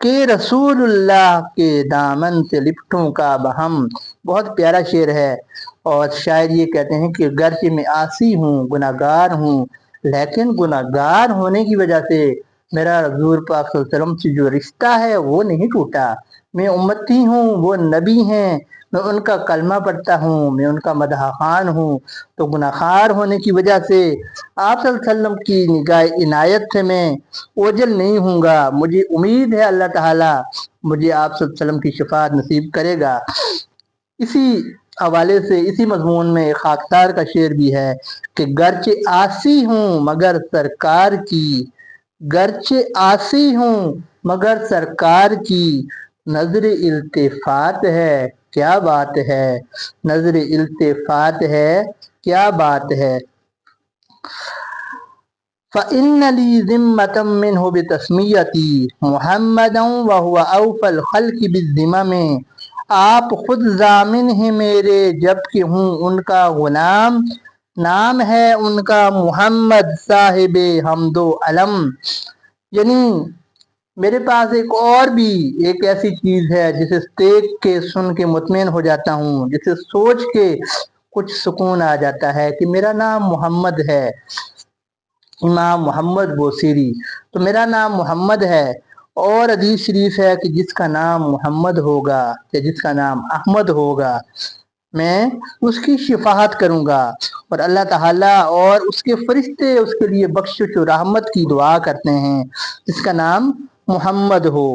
کہ رسول اللہ کے دامن سے لپٹوں کا بہم. بہت پیارا شعر ہے. اور شاعر یہ کہتے ہیں کہ گرچہ میں عاصی ہوں، گناہگار ہوں، لیکن گناہگار ہونے کی وجہ سے میرا حضور پاک صلی اللہ علیہ وسلم سے جو رشتہ ہے وہ نہیں ٹوٹا. میں امتی ہوں، وہ نبی ہیں، میں ان کا کلمہ پڑھتا ہوں، میں ان کا مدح خوان ہوں. تو گناہگار ہونے کی وجہ سے آپ صلی اللہ علیہ وسلم کی نگاہ عنایت سے میں اوجل نہیں ہوں گا. مجھے امید ہے اللہ تعالیٰ مجھے آپ صلی اللہ علیہ وسلم کی شفاعت نصیب کرے گا. اسی حوالے سے اسی مضمون میں ایک خاکسار کا شعر بھی ہے کہ گرچہ آسی ہوں مگر سرکار کی، گرچہ آسی ہوں مگر سرکار کی نظر التفات ہے. کیا بات ہے، نظر التفات ہے، کیا بات ہے. فَإِنَّ لِي ذِمَّةً مِّنْهُ بِتَسْمِيَتِي مُحَمَّدًا وَهُوَ أَوْفَى الْخَلْقِ بِالذِّمَمِ. آپ خود ضامن ہیں میرے جب کہ ہوں ان کا غلام. نام ہے ان کا محمد صاحب حمد و علم. یعنی میرے پاس ایک اور بھی ایک ایسی چیز ہے جسے دیکھ کے سن کے مطمئن ہو جاتا ہوں، جسے سوچ کے کچھ سکون آ جاتا ہے کہ میرا نام محمد ہے. امام محمد بوصیری. تو میرا نام محمد ہے. اور حدیث شریف ہے کہ جس کا نام محمد ہوگا یا جس کا نام احمد ہوگا میں اس کی شفاعت کروں گا. اور اللہ تعالیٰ اور اس کے فرشتے اس کے لیے بخشش و رحمت کی دعا کرتے ہیں جس کا نام محمد ہو.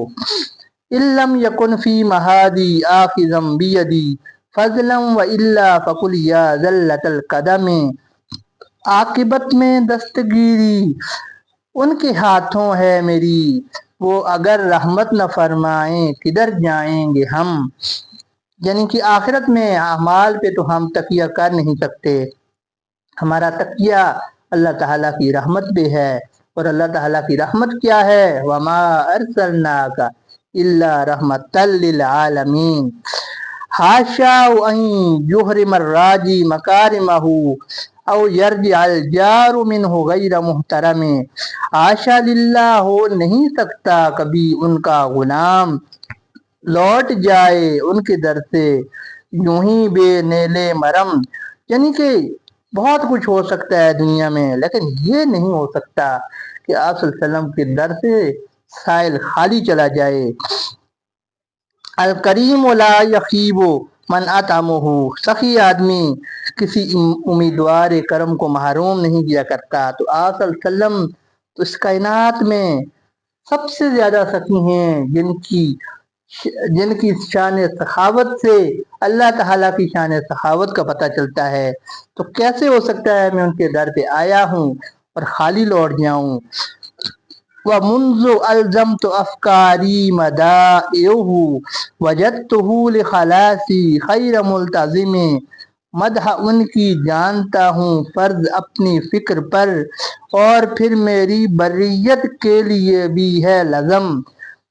علم یکن فی مہادی آخذم بیدی فضلم و اللہ فقل یا ذلت القدم. عاقبت میں دستگیری ان کے ہاتھوں ہے میری، وہ اگر رحمت نہ فرمائیں کدھر جائیں گے ہم. یعنی کہ آخرت میں اعمال پہ تو ہم تکیہ کر نہیں سکتے. ہمارا تکیہ اللہ تعالیٰ کی رحمت پہ ہے. اور اللہ تعالیٰ کی رحمت کیا ہے؟ وَمَا أَرْسَلْنَاكَ إِلَّا رَحْمَةً لِّلْعَالَمِينَ. حاشا ان یحرم الراجی مکارمہ او یرجع الجار منہ غیر محترم. حاشا للہ ہو نہیں سکتا کبھی ان کا غلام لوٹ جائے ان کے در سے یوں ہی بے نیل مرم. یعنی کہ بہت کچھ ہو سکتا ہے دنیا میں لیکن یہ نہیں ہو سکتا کہ آپ صلی اللہ علیہ وسلم کے در سے سائل خالی چلا جائے. الکریم لا یخیب من اطعمہ. سخی آدمی کسی امیدوار کرم کو محروم نہیں کیا کرتا. تو آپ صلی اللہ علیہ وسلم تو اس کائنات میں سب سے زیادہ سخی ہیں جن کی شان سخاوت سے اللہ تعالیٰ کی شان سخاوت کا پتہ چلتا ہے. تو کیسے ہو سکتا ہے میں ان کے در پہ آیا ہوں اور خالی لوٹ جاؤں. وَمُنْذُ أَلْزَمْتُ أَفْكَارِي مَدَائِعُهُ وَجَدْتُهُ لِخَلَاصِي خَيْرَ مُلْتَزِمٍ. مدح ان کی جانتا ہوں فرض اپنی فکر پر اور پھر میری بریت کے لیے بھی ہے لازم.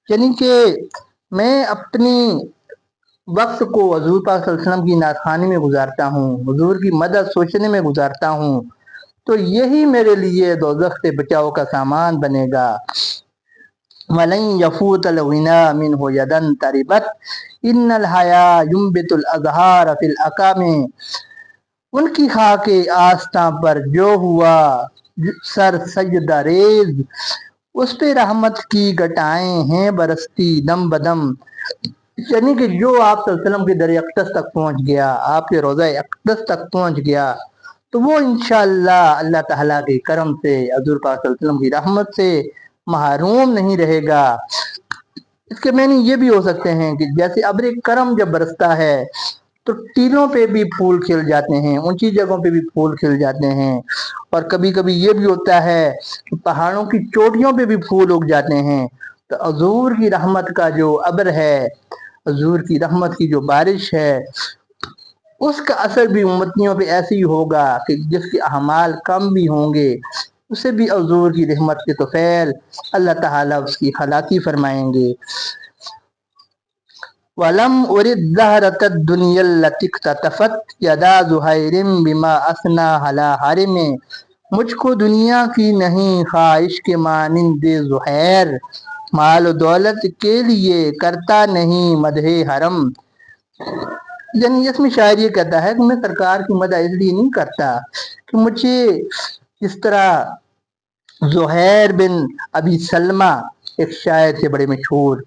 یعنی کہ میں اپنی وقت کو حضور پاک صلی اللہ علیہ وسلم کی نعت خوانی میں گزارتا ہوں، حضور کی مدد سوچنے میں گزارتا ہوں. تو یہی میرے لیے دوزخ سے بچاؤ کا سامان بنے گا. وَلَن يَفُوتَ الْغِنَىٰ مِنْهُ يَدًا تَرِبَتْ إِنَّ الْحَيَاءَ يُنبِتُ الْأَزْهَارَ فِي الْأَكَامِ. ان کی خاک آستاں پر جو ہوا سر سجدہ ریز اس پہ رحمت کی گٹائیں ہیں برستی دم بدم. یعنی کہ جو آپ صلی اللہ علیہ وسلم کے در اقدس تک پہنچ گیا، آپ کے روضہ اقدس تک پہنچ گیا، تو وہ انشاءاللہ اللہ تعالیٰ کے کرم سے حضور پاک صلی اللہ علیہ وسلم کی رحمت سے محروم نہیں رہے گا. اس کے معنی یہ بھی ہو سکتے ہیں کہ جیسے ابر کرم جب برستا ہے تو ٹیلوں پہ بھی پھول کھل جاتے ہیں، اونچی جگہوں پہ بھی پھول کھل جاتے ہیں. اور کبھی کبھی یہ بھی ہوتا ہے کہ پہاڑوں کی چوٹیوں پہ بھی پھول اگ جاتے ہیں. تو حضور کی رحمت کا جو ابر ہے، حضور کی رحمت کی جو بارش ہے، اس کا اثر بھی امتیوں پہ ایسے ہی ہوگا کہ جس کے اعمال کم بھی ہوں گے اسے بھی حضور کی رحمت کے طفیل اللہ تعالیٰ اس کی خلاصی فرمائیں گے. وَلَمْ أُرِدْ زَهْرَةَ الدُّنْيَا الَّتِي اقْتَطَفَتْ يَدَا زُهَيْرٍ بِمَا أَثْنَىٰ عَلَىٰ حَرِمٍ. مجھ کو دنیا کی نہیں خواہش کے مانند زہیر مال و دولت کے لیے کرتا نہیں مدح حرم، یعنی اس میں شاعر یہ کہتا ہے کہ میں سرکار کی مدح اس لیے نہیں کرتا کہ مجھے اس طرح زہیر بن ابی سلمہ ایک شاعر تھے بڑے مشہور،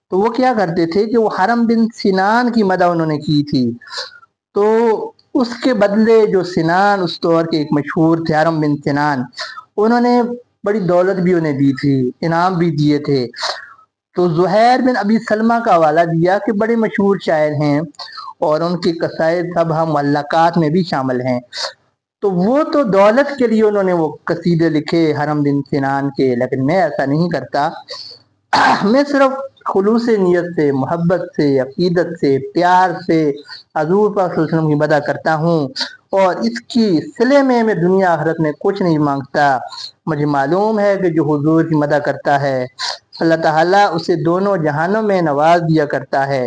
تو وہ کیا کرتے تھے کہ وہ حرم بن سنان کی مدح انہوں نے کی تھی، تو اس کے بدلے جو سنان اس دور کے ایک مشہور تھے حرم بن سنان، انہوں نے بڑی دولت بھی انہیں دی تھی، انعام بھی دیے تھے، تو زہیر بن ابی سلمہ کا حوالہ دیا کہ بڑے مشہور شاعر ہیں اور ان کے قصائد سب ہم معلقات میں بھی شامل ہیں، تو وہ تو دولت کے لیے انہوں نے وہ قصیدے لکھے حرم بن سنان کے، لیکن میں ایسا نہیں کرتا، میں صرف خلوص نیت سے، محبت سے، عقیدت سے، پیار سے حضور پاک صلی اللہ علیہ وسلم کی مدح کرتا ہوں، اور اس کی صلے میں دنیا آخرت میں کچھ نہیں مانگتا۔ مجھے معلوم ہے کہ جو حضور کی مدح کرتا ہے اللہ تعالیٰ اسے دونوں جہانوں میں نواز دیا کرتا ہے۔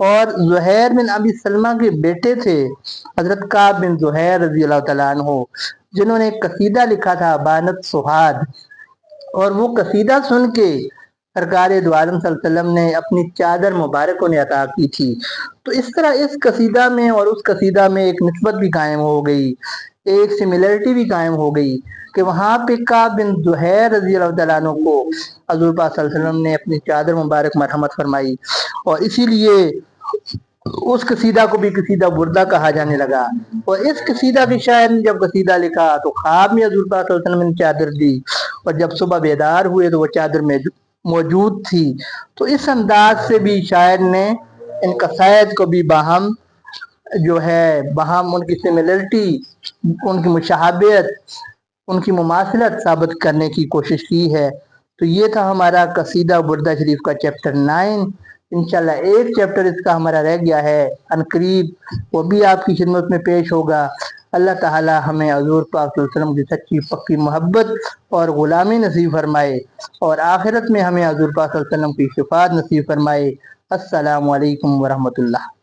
اور زہیر بن ابی سلمہ کے بیٹے تھے حضرت کعب بن زہیر رضی اللہ تعالیٰ عنہ، جنہوں نے ایک قصیدہ لکھا تھا بانت سہاد، اور وہ قصیدہ سن کے سرکار دو عالم صلی اللہ علیہ وسلم نے اپنی چادر مبارک انہیں عطا کی تھی، تو اس طرح اس قصیدہ میں اور اس قصیدہ میں ایک نسبت بھی قائم ہو گئی، ایک سملیرٹی بھی قائم ہو گئی کہ وہاں پہ کعب بن زہیر رضی اللہ تعالیٰ عنہ کو حضور پاک صلی اللہ علیہ وسلم نے اپنی چادر مبارک مرحمت فرمائی، اور اسی لیے اس قصیدہ کو بھی قصیدہ بردہ کہا جانے لگا۔ اور اس قصیدہ کے شاعر نے جب قصیدہ لکھا تو خواب میں حضور پاک صلی اللہ علیہ وسلم نے چادر دی، اور جب صبح بیدار ہوئے تو وہ چادر میں موجود تھی، تو اس انداز سے بھی شاعر نے ان قصائد کو بھی باہم جو ہے باہم ان کی سملیرٹی، ان کی مشابہت، ان کی مماثلت ثابت کرنے کی کوشش کی ہے۔ تو یہ تھا ہمارا قصیدہ بردہ شریف کا چیپٹر 9۔ انشاءاللہ ایک چیپٹر اس کا ہمارا رہ گیا ہے عنقریب، وہ بھی آپ کی خدمت میں پیش ہوگا۔ اللہ تعالی ہمیں حضور پاک صلی اللہ علیہ وسلم کی سچی پکی محبت اور غلامی نصیب فرمائے، اور آخرت میں ہمیں حضور پاک صلی اللہ علیہ وسلم کی شفاعت نصیب فرمائے۔ السلام علیکم ورحمۃ اللہ۔